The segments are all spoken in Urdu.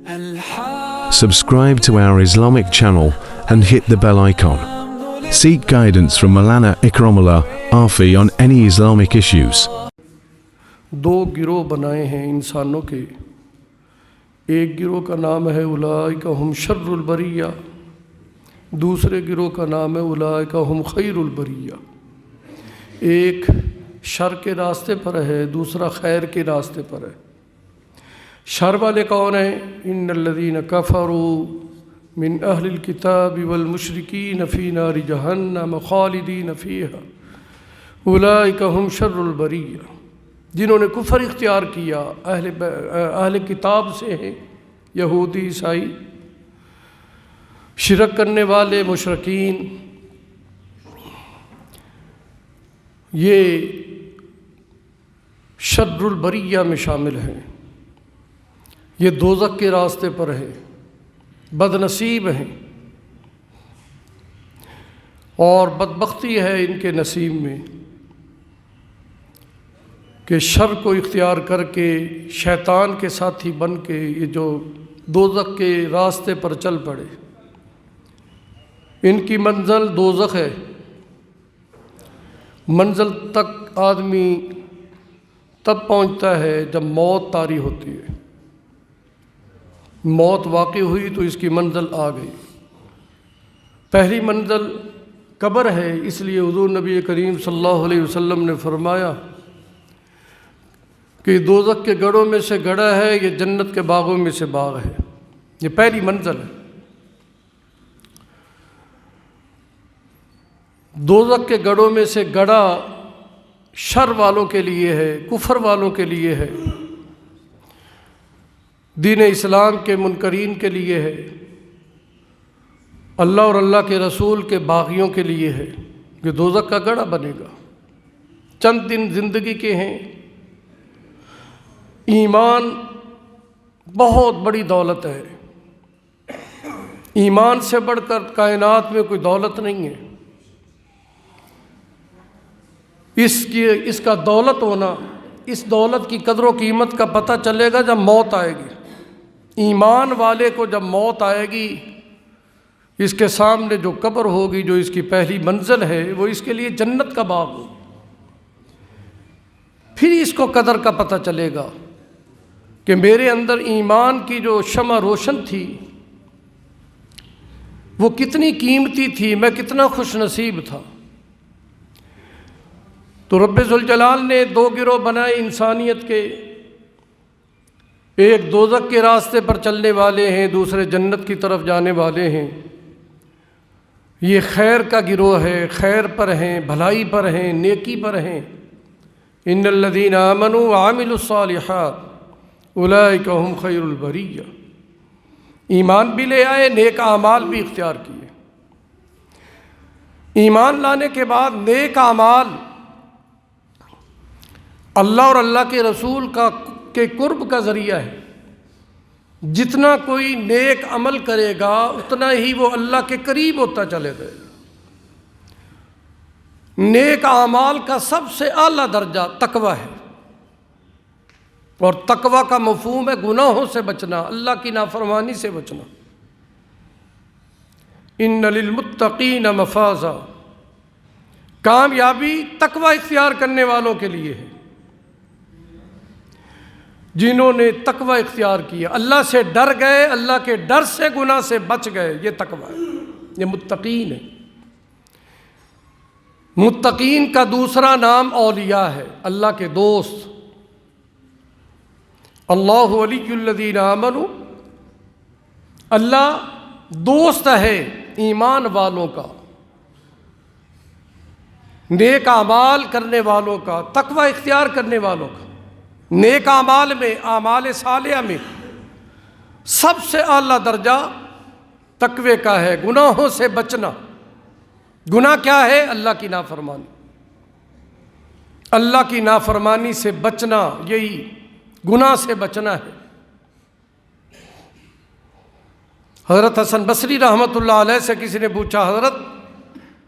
Subscribe to our Islamic channel and hit the bell icon. Seek guidance from Maulana Ikramullah Afi on any Islamic issues. دو گروہ بنائے ہیں انسانوں کے. ایک گروہ کا نام ہے اولئک ہم شر البریہ، دوسرے گروہ کا نام ہے اولئک ہم خیر البریہ. ایک شر کے راستے پر ہے، دوسرا خیر کے راستے پر ہے. شر والے کون ہیں؟ ان الذین کفروا من اہل الکتاب والمشرکین فی نار جہنم خالدین فیہا اولئک ہم شر البریہ. جنہوں نے کفر اختیار کیا اہل کتاب سے ہیں، یہودی عیسائی، شرک کرنے والے مشرکین، یہ شر البریہ میں شامل ہیں. یہ دوزخ کے راستے پر ہیں، بد نصیب ہیں، اور بدبختی ہے ان کے نصیب میں کہ شر کو اختیار کر کے شیطان کے ساتھی بن کے یہ جو دوزخ کے راستے پر چل پڑے. ان کی منزل دوزخ ہے. منزل تک آدمی تب پہنچتا ہے جب موت طاری ہوتی ہے. موت واقع ہوئی تو اس کی منزل آ گئی. پہلی منزل قبر ہے، اس لیے حضور نبی کریم صلی اللہ علیہ وسلم نے فرمایا کہ دوزخ کے گڑھوں میں سے گڑھا ہے، یہ جنت کے باغوں میں سے باغ ہے. یہ پہلی منزل ہے. دوزخ کے گڑھوں میں سے گڑھا شر والوں کے لیے ہے، کفر والوں کے لیے ہے، دین اسلام کے منکرین کے لیے ہے، اللہ اور اللہ کے رسول کے باغیوں کے لیے ہے. یہ دوزخ کا گڑھا بنے گا. چند دن زندگی کے ہیں. ایمان بہت بڑی دولت ہے. ایمان سے بڑھ کر کائنات میں کوئی دولت نہیں ہے. اس کا دولت ہونا، اس دولت کی قدر و قیمت کا پتہ چلے گا جب موت آئے گی. ایمان والے کو جب موت آئے گی، اس کے سامنے جو قبر ہوگی، جو اس کی پہلی منزل ہے، وہ اس کے لیے جنت کا باغ ہوگا. پھر اس کو قدر کا پتہ چلے گا کہ میرے اندر ایمان کی جو شمع روشن تھی وہ کتنی قیمتی تھی، میں کتنا خوش نصیب تھا. تو رب ذوالجلال نے دو گروہ بنائے انسانیت کے. ایک دوزخ کے راستے پر چلنے والے ہیں، دوسرے جنت کی طرف جانے والے ہیں. یہ خیر کا گروہ ہے، خیر پر ہیں، بھلائی پر ہیں، نیکی پر ہیں. ان الذین آمنوا وعملوا الصالحات اولئک ہم خیر البریہ. ایمان بھی لے آئے، نیک اعمال بھی اختیار کیے. ایمان لانے کے بعد نیک اعمال اللہ اور اللہ کے رسول کے قرب کا ذریعہ ہے. جتنا کوئی نیک عمل کرے گا اتنا ہی وہ اللہ کے قریب ہوتا چلے گا. نیک اعمال کا سب سے اعلیٰ درجہ تقوی ہے، اور تقوی کا مفہوم ہے گناہوں سے بچنا، اللہ کی نافرمانی سے بچنا. ان للمتقین مفازا. کامیابی تقوی اختیار کرنے والوں کے لیے ہے، جنہوں نے تقوی اختیار کیا، اللہ سے ڈر گئے، اللہ کے ڈر سے گناہ سے بچ گئے. یہ تقوی ہے، یہ متقین ہے. متقین کا دوسرا نام اولیاء ہے، اللہ کے دوست. اللہ ولی الذین آمنوا. اللہ دوست ہے ایمان والوں کا، نیک اعمال کرنے والوں کا، تقوی اختیار کرنے والوں کا. نیک اعمال میں، اعمال صالحہ میں سب سے اعلیٰ درجہ تقوی کا ہے، گناہوں سے بچنا. گناہ کیا ہے؟ اللہ کی نافرمانی. اللہ کی نافرمانی سے بچنا، یہی گناہ سے بچنا ہے. حضرت حسن بصری رحمۃ اللہ علیہ سے کسی نے پوچھا، حضرت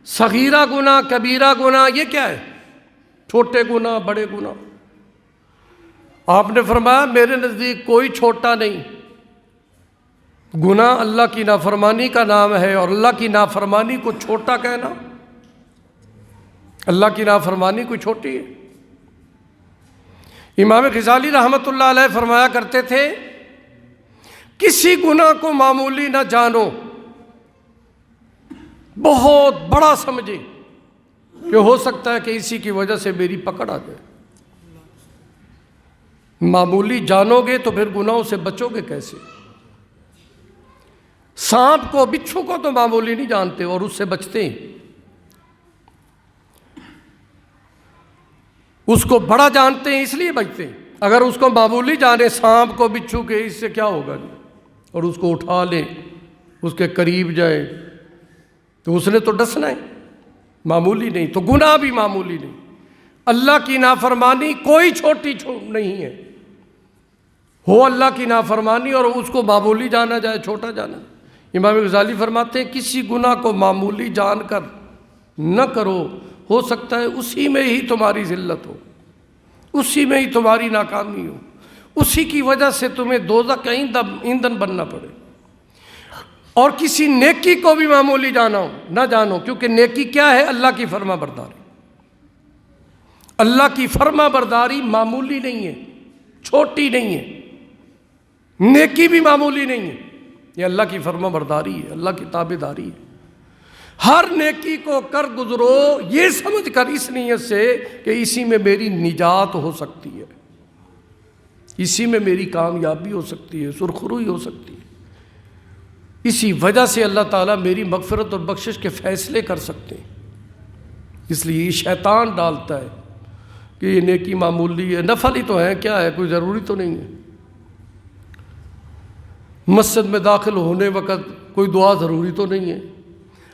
صغیرہ گناہ، کبیرہ گناہ یہ کیا ہے؟ چھوٹے گناہ، بڑے گناہ. آپ نے فرمایا میرے نزدیک کوئی چھوٹا نہیں، گناہ اللہ کی نافرمانی کا نام ہے، اور اللہ کی نافرمانی کو چھوٹا کہنا، اللہ کی نافرمانی کوئی چھوٹی ہے؟ امام غزالی رحمۃ اللہ علیہ فرمایا کرتے تھے، کسی گناہ کو معمولی نہ جانو، بہت بڑا سمجھے کہ ہو سکتا ہے کہ اسی کی وجہ سے میری پکڑ آ جائے۔ معمولی جانو گے تو پھر گناہوں سے بچو گے کیسے؟ سانپ کو، بچھو کو تو معمولی نہیں جانتے اور اس سے بچتے ہیں، اس کو بڑا جانتے ہیں اس لیے بچتے ہیں۔ اگر اس کو معمولی جانے، سانپ کو، بچھو کے، اس سے کیا ہوگا جی، اور اس کو اٹھا لیں، اس کے قریب جائیں تو اس نے تو ڈسنا ہے، معمولی نہیں۔ تو گناہ بھی معمولی نہیں، اللہ کی نافرمانی کوئی چھوٹی نہیں ہے، ہو اللہ کی نافرمانی اور اس کو معمولی جانا جائے، چھوٹا جانا۔ امام غزالی فرماتے ہیں کسی گناہ کو معمولی جان کر نہ کرو، ہو سکتا ہے اسی میں ہی تمہاری ذلت ہو، اسی میں ہی تمہاری ناکامی ہو، اسی کی وجہ سے تمہیں دوزخ کا ایندھن بننا پڑے۔ اور کسی نیکی کو بھی معمولی نہ جانو، کیونکہ نیکی کیا ہے؟ اللہ کی فرما برداری۔ اللہ کی فرما برداری معمولی نہیں ہے، چھوٹی نہیں ہے، نیکی بھی معمولی نہیں ہے، یہ اللہ کی فرما برداری ہے، اللہ کی تابع داری ہے۔ ہر نیکی کو کر گزرو یہ سمجھ کر، اس نیت سے کہ اسی میں میری نجات ہو سکتی ہے، اسی میں میری کامیابی ہو سکتی ہے، سرخروئی ہو سکتی ہے، اسی وجہ سے اللہ تعالیٰ میری مغفرت اور بخشش کے فیصلے کر سکتے ہیں۔ اس لیے یہ شیطان ڈالتا ہے کہ یہ نیکی معمولی ہے، نفل ہی تو ہے، کیا ہے، کوئی ضروری تو نہیں ہے۔ مسجد میں داخل ہونے وقت کوئی دعا ضروری تو نہیں ہے۔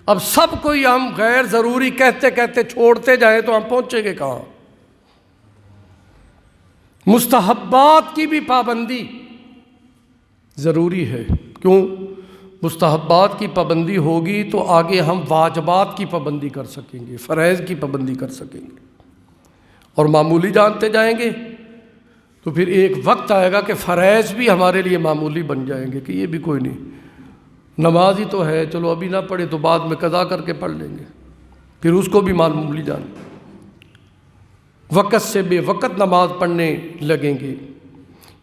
اب سب کوئی ہم غیر ضروری کہتے کہتے چھوڑتے جائیں تو ہم پہنچیں گے کہاں؟ مستحبات کی بھی پابندی ضروری ہے، کیوں؟ مستحبات کی پابندی ہوگی تو آگے ہم واجبات کی پابندی کر سکیں گے، فرائض کی پابندی کر سکیں گے، اور معمولی جانتے جائیں گے تو پھر ایک وقت آئے گا کہ فرائض بھی ہمارے لیے معمولی بن جائیں گے، کہ یہ بھی کوئی نہیں، نماز ہی تو ہے، چلو ابھی نہ پڑھے تو بعد میں قضا کر کے پڑھ لیں گے، پھر اس کو بھی معمولی جان، وقت سے بے وقت نماز پڑھنے لگیں گے۔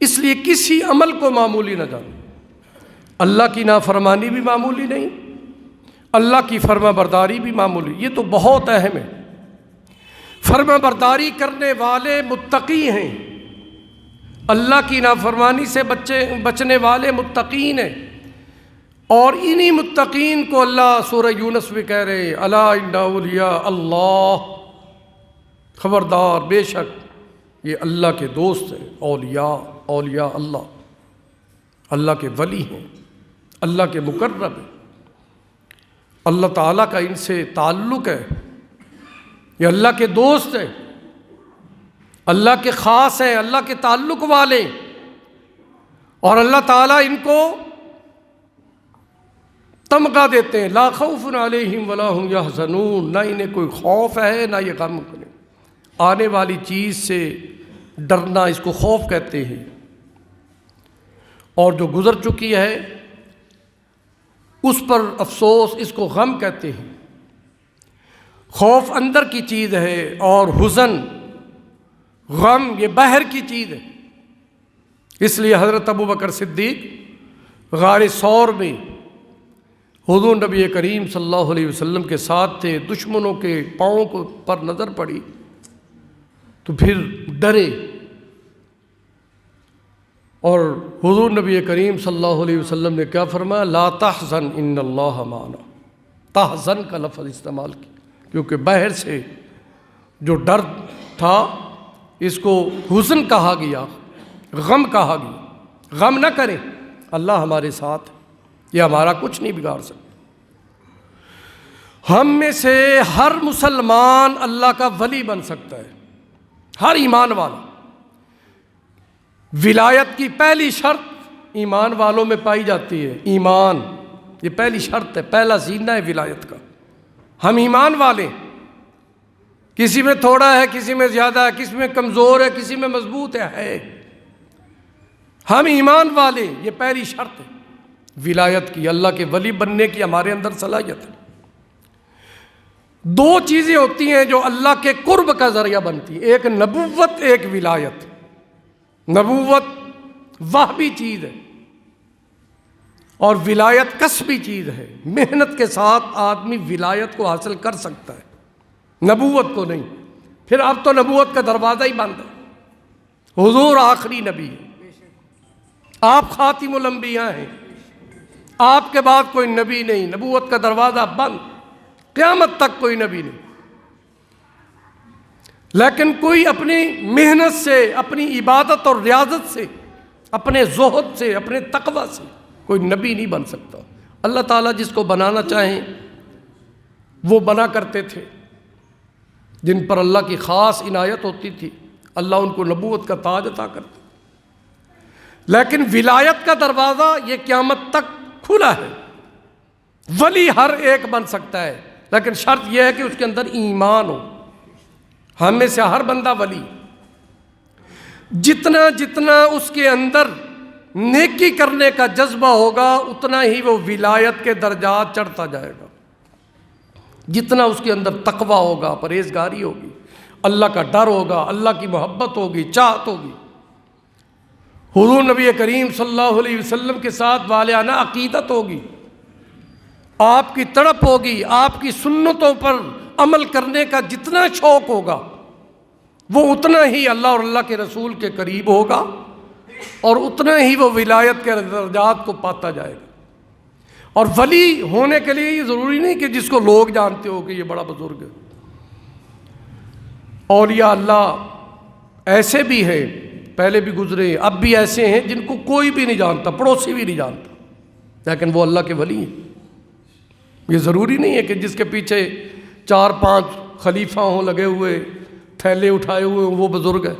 اس لیے کسی عمل کو معمولی نہ جانو، اللہ کی نافرمانی بھی معمولی نہیں، اللہ کی فرما برداری بھی معمولی، یہ تو بہت اہم ہے۔ فرما برداری کرنے والے متقی ہیں، اللہ کی نافرمانی سے بچنے والے متقین ہیں، اور انہی متقین کو اللہ سورہ یونس میں کہہ رہے ہیں، الا ان اولیاء اللہ، خبردار بے شک یہ اللہ کے دوست ہیں، اولیاء اللہ، اللہ کے ولی ہیں، اللہ کے مقرب ہیں، اللہ تعالیٰ کا ان سے تعلق ہے، یہ اللہ کے دوست ہیں، اللہ کے خاص ہیں، اللہ کے تعلق والے، اور اللہ تعالیٰ ان کو تمغہ دیتے ہیں، لا خوف علیہم ولا هم یحزنون، نہ انہیں کوئی خوف ہے نہ یہ غم کریں، آنے والی چیز سے ڈرنا اس کو خوف کہتے ہیں، اور جو گزر چکی ہے اس پر افسوس اس کو غم کہتے ہیں۔ خوف اندر کی چیز ہے اور حزن، غم یہ باہر کی چیز ہے۔ اس لیے حضرت ابوبکر صدیق غار ثور میں حضور نبی کریم صلی اللہ علیہ وسلم کے ساتھ تھے، دشمنوں کے پاؤں پر نظر پڑی تو پھر ڈرے، اور حضور نبی کریم صلی اللہ علیہ وسلم نے کیا فرمایا؟ لا تحزن ان اللہ معنا، تحزن کا لفظ استعمال کیا، کیونکہ باہر سے جو ڈر تھا اس کو حزن کہا گیا، غم کہا گیا۔ غم نہ کریں، اللہ ہمارے ساتھ، یہ ہمارا کچھ نہیں بگاڑ سکتا۔ ہم میں سے ہر مسلمان اللہ کا ولی بن سکتا ہے، ہر ایمان والا۔ ولایت کی پہلی شرط ایمان والوں میں پائی جاتی ہے، ایمان، یہ پہلی شرط ہے، پہلا زینہ ہے ولایت کا۔ ہم ایمان والے، کسی میں تھوڑا ہے، کسی میں زیادہ ہے، کسی میں کمزور ہے، کسی میں مضبوط ہے، ہم ایمان والے، یہ پہلی شرط ہے۔ ولایت کی، اللہ کے ولی بننے کی ہمارے اندر صلاحیت ہے۔ دو چیزیں ہوتی ہیں جو اللہ کے قرب کا ذریعہ بنتی ہیں، ایک نبوت، ایک ولایت۔ نبوت وحی چیز ہے اور ولایت کسبی چیز ہے، محنت کے ساتھ آدمی ولایت کو حاصل کر سکتا ہے، نبوت کو نہیں۔ پھر اب تو نبوت کا دروازہ ہی بند ہے، حضور آخری نبی ہے، آپ خاتم الانبیاء ہیں، آپ کے بعد کوئی نبی نہیں، نبوت کا دروازہ بند، قیامت تک کوئی نبی نہیں۔ لیکن کوئی اپنی محنت سے، اپنی عبادت اور ریاضت سے، اپنے زہد سے، اپنے تقوی سے کوئی نبی نہیں بن سکتا۔ اللہ تعالیٰ جس کو بنانا چاہیں وہ بنا کرتے تھے، جن پر اللہ کی خاص عنایت ہوتی تھی اللہ ان کو نبوت کا تاج عطا کرتا۔ لیکن ولایت کا دروازہ یہ قیامت تک کھلا ہے، ولی ہر ایک بن سکتا ہے، لیکن شرط یہ ہے کہ اس کے اندر ایمان ہو۔ ہم میں سے ہر بندہ ولی، جتنا جتنا اس کے اندر نیکی کرنے کا جذبہ ہوگا اتنا ہی وہ ولایت کے درجات چڑھتا جائے گا۔ جتنا اس کے اندر تقوی ہوگا، پرہیزگاری ہوگی، اللہ کا ڈر ہوگا، اللہ کی محبت ہوگی، چاہت ہوگی، حضور نبی کریم صلی اللہ علیہ وسلم کے ساتھ والہانہ عقیدت ہوگی، آپ کی تڑپ ہوگی، آپ کی سنتوں پر عمل کرنے کا جتنا شوق ہوگا وہ اتنا ہی اللہ اور اللہ کے رسول کے قریب ہوگا اور اتنا ہی وہ ولایت کے درجات کو پاتا جائے گا۔ اور ولی ہونے کے لیے یہ ضروری نہیں کہ جس کو لوگ جانتے ہو کہ یہ بڑا بزرگ ہے۔ اولیاء اللہ ایسے بھی ہیں، پہلے بھی گزرے، اب بھی ایسے ہیں جن کو کوئی بھی نہیں جانتا، پڑوسی بھی نہیں جانتا، لیکن وہ اللہ کے ولی ہیں۔ یہ ضروری نہیں ہے کہ جس کے پیچھے 4-5 خلیفہ ہوں لگے ہوئے، تھیلے اٹھائے ہوئے ہوں، وہ بزرگ ہے،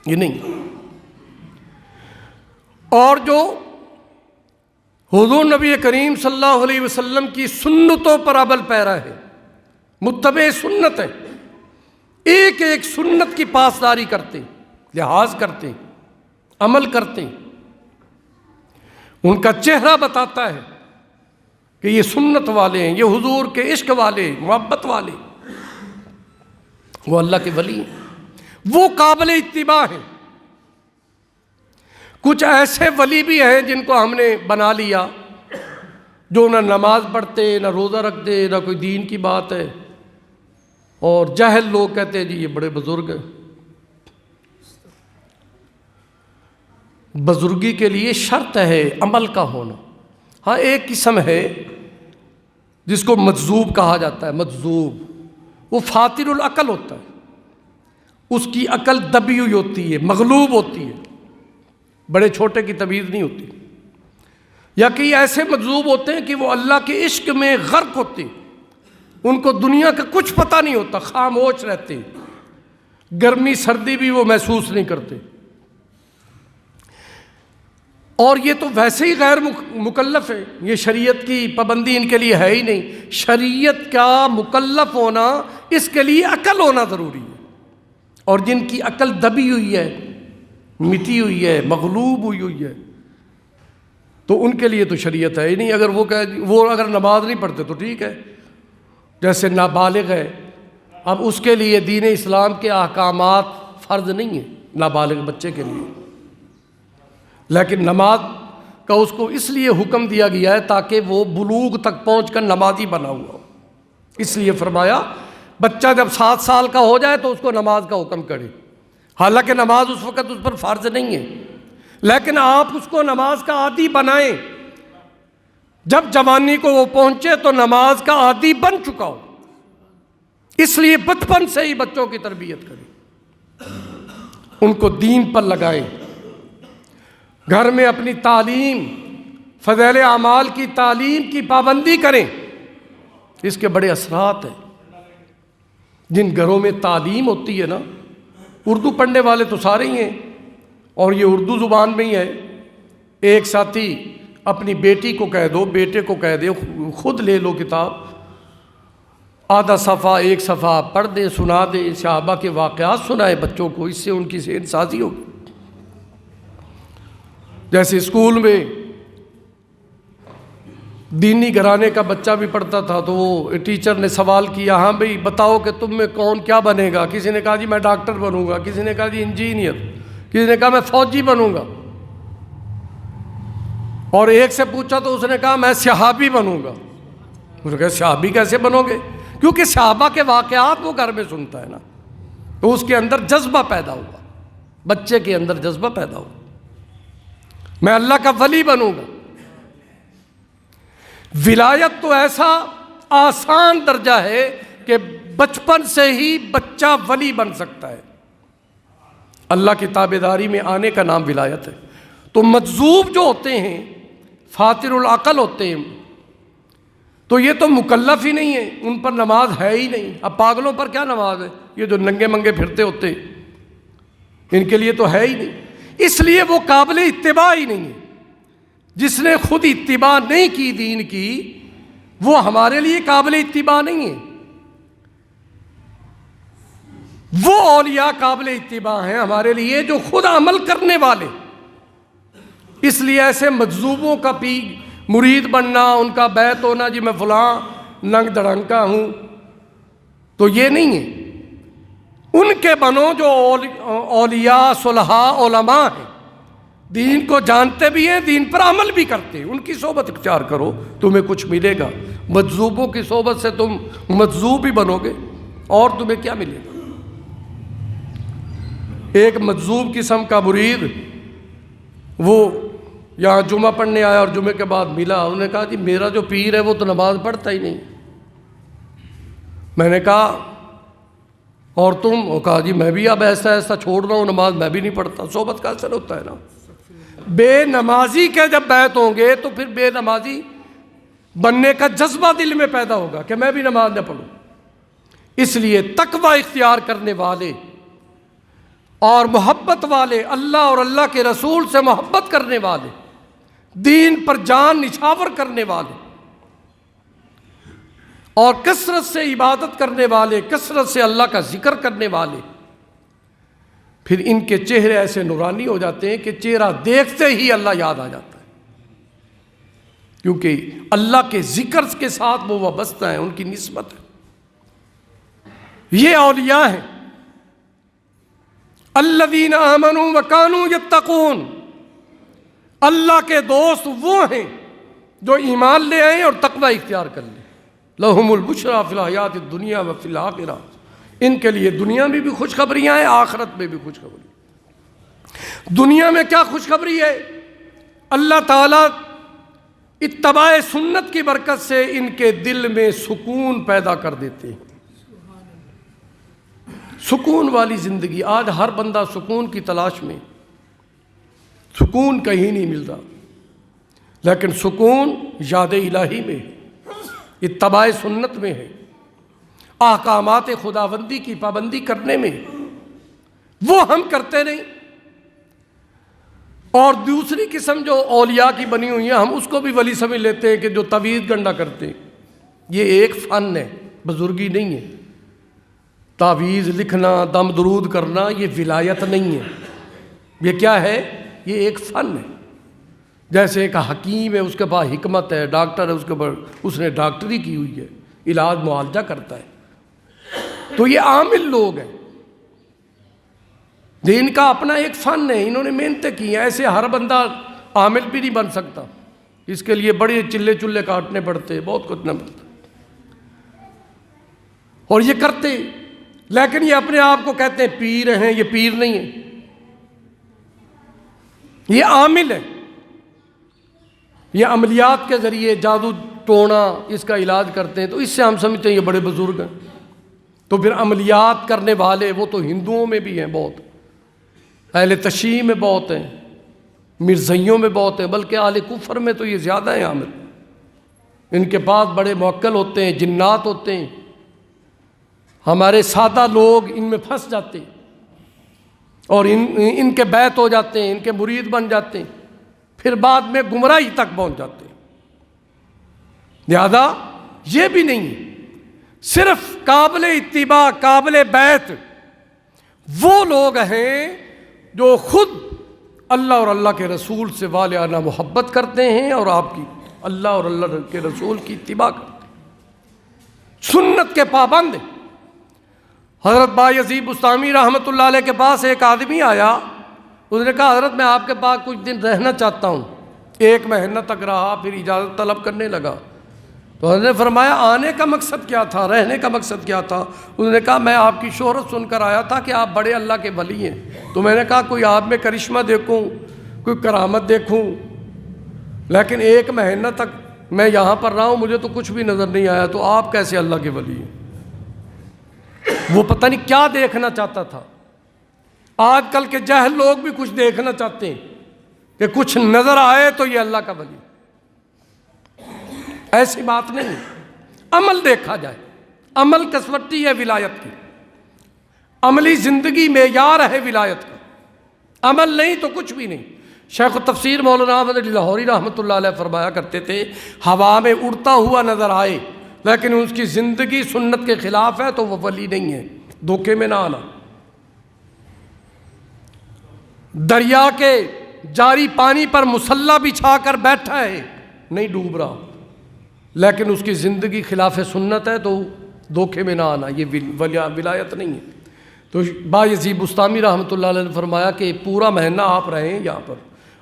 یہ نہیں۔ اور جو حضور نبی کریم صلی اللہ علیہ وسلم کی سنتوں پر عمل پیرا ہے، متبع سنت ہے، ایک ایک سنت کی پاسداری کرتے، لحاظ کرتے، عمل کرتے، ان کا چہرہ بتاتا ہے کہ یہ سنت والے ہیں، یہ حضور کے عشق والے، محبت والے، وہ اللہ کے ولی ہیں، وہ قابل اتباع ہیں۔ کچھ ایسے ولی بھی ہیں جن کو ہم نے بنا لیا، جو نہ نماز پڑھتے، نہ روزہ رکھتے، نہ کوئی دین کی بات ہے، اور جاہل لوگ کہتے ہیں جی یہ بڑے بزرگ ہیں۔ بزرگی کے لیے شرط ہے عمل کا ہونا۔ ہاں ایک قسم ہے جس کو مجذوب کہا جاتا ہے، مجذوب، وہ فاطر العقل ہوتا ہے، اس کی عقل دبی ہوئی ہوتی ہے، مغلوب ہوتی ہے، بڑے چھوٹے کی تمیز نہیں ہوتی۔ یا کئی ایسے مجذوب ہوتے ہیں کہ وہ اللہ کے عشق میں غرق ہوتے، ان کو دنیا کا کچھ پتہ نہیں ہوتا، خاموش رہتے، گرمی سردی بھی وہ محسوس نہیں کرتے۔ اور یہ تو ویسے ہی غیر مکلف ہے، یہ شریعت کی پابندی ان کے لیے ہے ہی نہیں۔ شریعت کا مکلف ہونا، اس کے لیے عقل ہونا ضروری ہے، اور جن کی عقل دبی ہوئی ہے، مٹی ہوئی ہے، مغلوب ہوئی ہے، تو ان کے لیے تو شریعت ہے ہی نہیں۔ اگر وہ اگر نماز نہیں پڑھتے تو ٹھیک ہے، جیسے نابالغ ہے، اب اس کے لیے دین اسلام کے احکامات فرض نہیں ہیں نابالغ بچے کے لیے، لیکن نماز کا اس کو اس لیے حکم دیا گیا ہے تاکہ وہ بلوغ تک پہنچ کر نمازی بنا ہوا ہو۔ اس لیے فرمایا بچہ جب 7 سال کا ہو جائے تو اس کو نماز کا حکم کرے، حالانکہ نماز اس وقت اس پر فرض نہیں ہے، لیکن آپ اس کو نماز کا عادی بنائیں، جب جوانی کو وہ پہنچے تو نماز کا عادی بن چکا ہو۔ اس لیے بچپن سے ہی بچوں کی تربیت کریں، ان کو دین پر لگائیں، گھر میں اپنی تعلیم، فضائل اعمال کی تعلیم کی پابندی کریں۔ اس کے بڑے اثرات ہیں۔ جن گھروں میں تعلیم ہوتی ہے نا، اردو پڑھنے والے تو سارے ہی ہیں، اور یہ اردو زبان میں ہی ہے۔ ایک ساتھی اپنی بیٹی کو کہہ دو، بیٹے کو کہہ دے خود لے لو کتاب، آدھا صفحہ 1 صفحہ پڑھ دے، سنا دے، صحابہ کے واقعات سنائے بچوں کو، اس سے ان کی ذہن سازی ہوگی۔ جیسے اسکول میں دینی گھرانے کا بچہ بھی پڑھتا تھا تو وہ ٹیچر نے سوال کیا، ہاں بھئی بتاؤ کہ تم میں کون کیا بنے گا؟ کسی نے کہا جی میں ڈاکٹر بنوں گا، کسی نے کہا جی انجینئر، کسی نے کہا میں فوجی بنوں گا، اور ایک سے پوچھا تو اس نے کہا میں صحابی بنوں گا۔ اس نے کہا صحابی کیسے بنو گے؟ کیونکہ صحابہ کے واقعات وہ گھر میں سنتا ہے نا، تو اس کے اندر جذبہ پیدا ہوا، بچے کے اندر جذبہ پیدا ہوا، میں اللہ کا ولی بنوں گا۔ ولایت تو ایسا آسان درجہ ہے کہ بچپن سے ہی بچہ ولی بن سکتا ہے، اللہ کی تابعداری میں آنے کا نام ولایت ہے۔ تو مجذوب جو ہوتے ہیں، فاطر العقل ہوتے ہیں، تو یہ تو مکلف ہی نہیں ہے، ان پر نماز ہے ہی نہیں۔ اب پاگلوں پر کیا نماز ہے؟ یہ جو ننگے منگے پھرتے ہوتے ہیں، ان کے لیے تو ہے ہی نہیں، اس لیے وہ قابل اتباع ہی نہیں ہے۔ جس نے خود اتباع نہیں کی دین کی، وہ ہمارے لیے قابل اتباع نہیں ہے۔ وہ اولیاء قابل اتباع ہیں ہمارے لیے جو خود عمل کرنے والے۔ اس لیے ایسے مجذوبوں کا مرید بننا، ان کا بیعت ہونا، جی میں فلاں ننگ دڑنکا ہوں، تو یہ نہیں ہے۔ ان کے بنو جو اولیاء صلحاء علماء ہیں، دین کو جانتے بھی ہیں، دین پر عمل بھی کرتے ہیں، ان کی صحبت اختیار کرو، تمہیں کچھ ملے گا۔ مجذوبوں کی صحبت سے تم مجذوب ہی بنو گے، اور تمہیں کیا ملے گا؟ ایک مجذوب قسم کا مرید وہ یہاں جمعہ پڑھنے آیا اور جمعے کے بعد ملا، انہوں نے کہا جی میرا جو پیر ہے وہ تو نماز پڑھتا ہی نہیں۔ میں نے کہا اور تم؟ وہ کہا جی میں بھی اب ایسا ایسا چھوڑ رہا ہوں، نماز میں بھی نہیں پڑھتا۔ صحبت کا اثر ہوتا ہے نا۔ بے نمازی کے جب بیعت ہوں گے تو پھر بے نمازی بننے کا جذبہ دل میں پیدا ہوگا کہ میں بھی نماز نہ پڑھوں۔ اس لیے تقوی اختیار کرنے والے اور محبت والے، اللہ اور اللہ کے رسول سے محبت کرنے والے، دین پر جان نچھاور کرنے والے، اور کثرت سے عبادت کرنے والے، کثرت سے اللہ کا ذکر کرنے والے، پھر ان کے چہرے ایسے نورانی ہو جاتے ہیں کہ چہرہ دیکھتے ہی اللہ یاد آ جاتا ہے، کیونکہ اللہ کے ذکر کے ساتھ وہ وابستہ ہیں، ان کی نسبت ہے۔ یہ اولیاء ہیں الذین آمنوا وکانوا یتقون۔ اللہ کے دوست وہ ہیں جو ایمان لے آئیں اور تقوی اختیار کر لیں۔ لہم البشریٰ فی الحیات الدنیا وفی الآخرہ، ان کے لیے دنیا میں بھی خوشخبریاں ہیں، آخرت میں بھی خوشخبری۔ دنیا میں کیا خوشخبری ہے؟ اللہ تعالیٰ اتباع سنت کی برکت سے ان کے دل میں سکون پیدا کر دیتے ہیں، سکون والی زندگی۔ آج ہر بندہ سکون کی تلاش میں، سکون کہیں نہیں ملتا، لیکن سکون یاد الہی میں ہے، اتباع سنت میں ہے، احکامات خداوندی کی پابندی کرنے میں۔ وہ ہم کرتے نہیں۔ اور دوسری قسم جو اولیاء کی بنی ہوئی ہیں، ہم اس کو بھی ولی سمجھ لیتے ہیں کہ جو تعویذ گنڈا کرتے ہیں۔ یہ ایک فن ہے، بزرگی نہیں ہے۔ تعویذ لکھنا، دم درود کرنا، یہ ولایت نہیں ہے۔ یہ کیا ہے؟ یہ ایک فن ہے۔ جیسے ایک حکیم ہے، اس کے پاس حکمت ہے، ڈاکٹر ہے، اس نے ڈاکٹری کی ہوئی ہے، علاج معالجہ کرتا ہے، تو یہ عامل لوگ ہیں۔ دین کا اپنا ایک فن ہے، انہوں نے محنتیں کی ہیں۔ ایسے ہر بندہ عامل بھی نہیں بن سکتا، اس کے لیے بڑے چلے کاٹنے پڑتے، بہت کچھ نہ پڑتا، اور یہ کرتے، لیکن یہ اپنے آپ کو کہتے ہیں پیر ہیں۔ یہ پیر نہیں ہے، یہ عامل ہے۔ یہ عملیات کے ذریعے جادو ٹونا اس کا علاج کرتے ہیں، تو اس سے ہم سمجھتے ہیں یہ بڑے بزرگ ہیں۔ تو پھر عملیات کرنے والے وہ تو ہندوؤں میں بھی ہیں بہت، اہل تشیع میں بہت ہیں، مرزائیوں میں بہت ہیں، بلکہ اہل کفر میں تو یہ زیادہ ہیں عامل۔ ان کے پاس بڑے موکل ہوتے ہیں، جنات ہوتے ہیں۔ ہمارے سادہ لوگ ان میں پھنس جاتے ہیں اور ان کے بیعت ہو جاتے ہیں، ان کے مرید بن جاتے ہیں، پھر بعد میں گمراہی تک پہنچ جاتے ہیں۔ لہذا یہ بھی نہیں ہے۔ صرف قابل اتباع، قابل بیعت وہ لوگ ہیں جو خود اللہ اور اللہ کے رسول سے والہانہ محبت کرتے ہیں اور آپ کی اللہ اور اللہ کے رسول کی اتباع کرتے ہیں، سنت کے پابند ہیں۔ حضرت بایزید بستامی رحمۃ اللہ علیہ کے پاس ایک آدمی آیا، اس نے کہا حضرت میں آپ کے پاس کچھ دن رہنا چاہتا ہوں۔ 1 مہینہ تک رہا، پھر اجازت طلب کرنے لگا، تو حضرت نے فرمایا آنے کا مقصد کیا تھا، رہنے کا مقصد کیا تھا؟ اس نے کہا میں آپ کی شہرت سن کر آیا تھا کہ آپ بڑے اللہ کے ولی ہیں، تو میں نے کہا کوئی آپ میں کرشمہ دیکھوں، کوئی کرامت دیکھوں، لیکن 1 مہینہ تک میں یہاں پر رہا ہوں، مجھے تو کچھ بھی نظر نہیں آیا، تو آپ کیسے اللہ کے ولی ہیں؟ وہ پتہ نہیں کیا دیکھنا چاہتا تھا۔ آج کل کے جاہل لوگ بھی کچھ دیکھنا چاہتے ہیں کہ کچھ نظر آئے تو یہ اللہ کا ولی۔ ایسی بات نہیں، عمل دیکھا جائے، عمل کسوٹی ہے ولایت کی، عملی زندگی معیار ہے ولایت کا، عمل نہیں تو کچھ بھی نہیں۔ شیخ التفسیر مولانا احمد علی لاہوری رحمۃ اللہ علیہ فرمایا کرتے تھے ہوا میں اڑتا ہوا نظر آئے لیکن اس کی زندگی سنت کے خلاف ہے تو وہ ولی نہیں ہے، دھوکے میں نہ آنا۔ دریا کے جاری پانی پر مسلح بچھا کر بیٹھا ہے، نہیں ڈوب رہا، لیکن اس کی زندگی خلاف سنت ہے تو دھوکے میں نہ آنا، یہ ولایت نہیں ہے۔ تو بایزید بستامی رحمۃ اللہ علیہ نے فرمایا کہ پورا مہینہ آپ رہیں یہاں پر،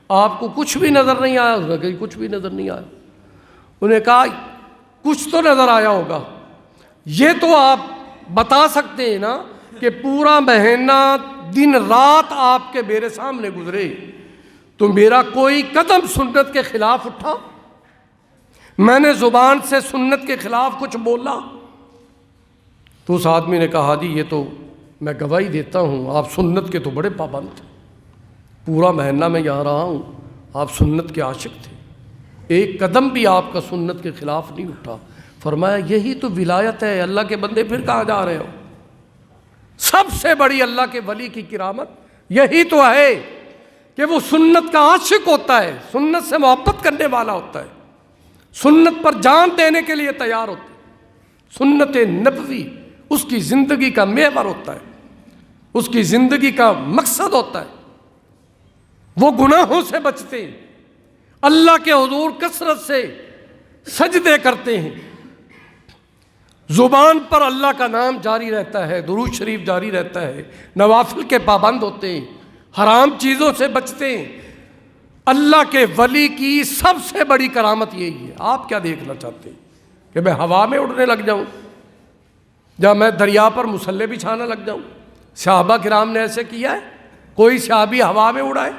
آپ کو کچھ بھی نظر نہیں آیا؟ اس نے کہا کچھ بھی نظر نہیں آیا۔ انہوں نے کہا کچھ تو نظر آیا ہوگا، یہ تو آپ بتا سکتے ہیں نا کہ پورا مہینہ دن رات آپ کے میرے سامنے گزرے تو میرا کوئی قدم سنت کے خلاف اٹھا، میں نے زبان سے سنت کے خلاف کچھ بولا؟ تو اس آدمی نے کہا جی یہ تو میں گواہی دیتا ہوں آپ سنت کے تو بڑے پابند تھے، پورا مہینہ میں یہاں رہا ہوں، آپ سنت کے عاشق تھے، ایک قدم بھی آپ کا سنت کے خلاف نہیں اٹھا۔ فرمایا یہی تو ولایت ہے، اللہ کے بندے پھر کہاں جا رہے ہو؟ سب سے بڑی اللہ کے ولی کی کرامت یہی تو ہے کہ وہ سنت کا عاشق ہوتا ہے، سنت سے محبت کرنے والا ہوتا ہے، سنت پر جان دینے کے لیے تیار ہوتا ہے، سنت نبوی اس کی زندگی کا محور ہوتا ہے، اس کی زندگی کا مقصد ہوتا ہے۔ وہ گناہوں سے بچتے ہیں، اللہ کے حضور کثرت سے سجدے کرتے ہیں، زبان پر اللہ کا نام جاری رہتا ہے، درود شریف جاری رہتا ہے، نوافل کے پابند ہوتے ہیں، حرام چیزوں سے بچتے ہیں۔ اللہ کے ولی کی سب سے بڑی کرامت یہی ہے۔ آپ کیا دیکھنا چاہتے ہیں کہ میں ہوا میں اڑنے لگ جاؤں یا میں دریا پر مسلح بچھانا لگ جاؤں؟ صحابہ کرام نے ایسے کیا ہے؟ کوئی صحابی ہوا میں اڑائے؟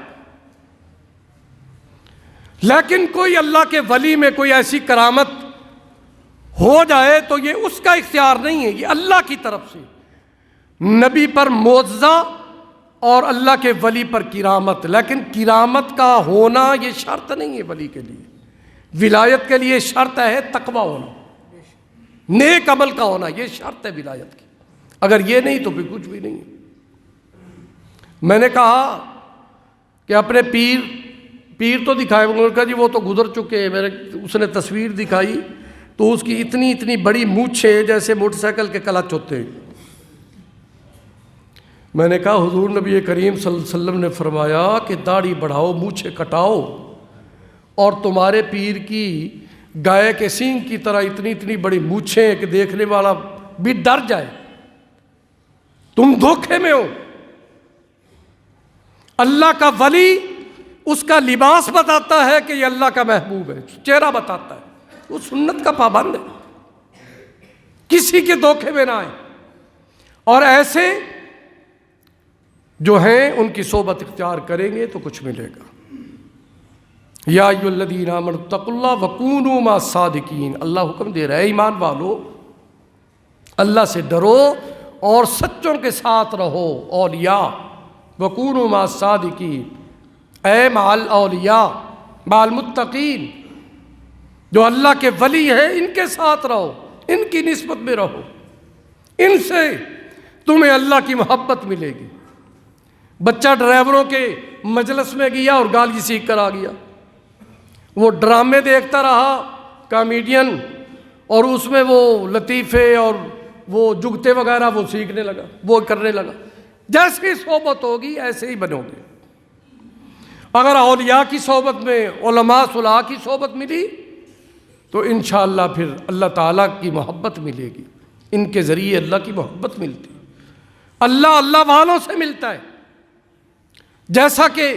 لیکن کوئی اللہ کے ولی میں کوئی ایسی کرامت ہو جائے تو یہ اس کا اختیار نہیں ہے، یہ اللہ کی طرف سے، نبی پر معجزہ اور اللہ کے ولی پر کرامت۔ لیکن کرامت کا ہونا یہ شرط نہیں ہے ولی کے لیے، ولایت کے لیے شرط ہے تقوی ہونا، نیک عمل کا ہونا، یہ شرط ہے ولایت کی، اگر یہ نہیں تو پھر کچھ بھی نہیں ہے۔ میں نے کہا کہ اپنے پیر تو دکھائے، انہوں نے کہا جی وہ تو گزر چکے ہیں، اس نے تصویر دکھائی تو اس کی اتنی بڑی مونچھیں جیسے موٹر سائیکل کے کلچ ہوتے ہیں۔ میں نے کہا حضور نبی کریم صلی اللہ علیہ وسلم نے فرمایا کہ داڑھی بڑھاؤ، مونچھیں کٹاؤ، اور تمہارے پیر کی گائے کے سینگ کی طرح اتنی بڑی مونچھیں کہ دیکھنے والا بھی ڈر جائے، تم دھوکے میں ہو۔ اللہ کا ولی اس کا لباس بتاتا ہے کہ یہ اللہ کا محبوب ہے، چہرہ بتاتا ہے، وہ سنت کا پابند ہے، کسی کے دھوکے میں نہ آئے۔ اور ایسے جو ہیں ان کی صحبت اختیار کریں گے تو کچھ ملے گا۔ یا ایھا الذین آمنوا اتقوا اللہ وکونوا مع الصادقین، اللہ حکم دے رہا ہے ایمان والو اللہ سے ڈرو اور سچوں کے ساتھ رہو، اولیاء، وکونوا مع الصادقین، اے مع الاولیاء، مع المتقین، جو اللہ کے ولی ہیں ان کے ساتھ رہو، ان کی نسبت میں رہو، ان سے تمہیں اللہ کی محبت ملے گی۔ بچہ ڈرائیوروں کے مجلس میں گیا اور گالی سیکھ کر آ گیا، وہ ڈرامے دیکھتا رہا کامیڈین، اور اس میں وہ لطیفے اور وہ جگتے وغیرہ وہ سیکھنے لگا، وہ کرنے لگا۔ جیسی صحبت ہوگی ایسے ہی بنو گے۔ اگر اولیاء کی صحبت میں، علماء صلحاء کی صحبت ملی تو انشاءاللہ پھر اللہ تعالیٰ کی محبت ملے گی، ان کے ذریعے اللہ کی محبت ملتی ہے۔ اللہ اللہ والوں سے ملتا ہے، جیسا کہ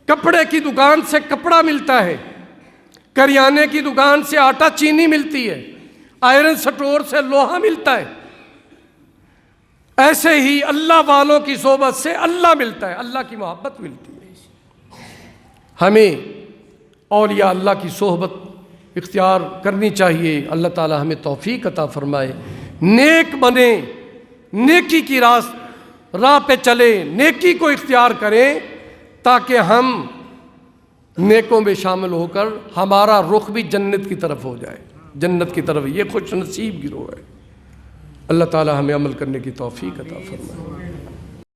کپڑے کی دکان سے کپڑا ملتا ہے، کریانے کی دکان سے آٹا چینی ملتی ہے، آئرن سٹور سے لوہا ملتا ہے، ایسے ہی اللہ والوں کی صحبت سے اللہ ملتا ہے، اللہ کی محبت ملتی ہے۔ ہمیں اولیاء اللہ کی صحبت اختیار کرنی چاہیے۔ اللہ تعالی ہمیں توفیق عطا فرمائے، نیک بنے، نیکی کی راہ پہ چلے، نیکی کو اختیار کریں تاکہ ہم نیکوں میں شامل ہو کر ہمارا رخ بھی جنت کی طرف ہو جائے، جنت کی طرف۔ یہ خوش نصیب گروہ ہے۔ اللہ تعالی ہمیں عمل کرنے کی توفیق عطا فرمائے۔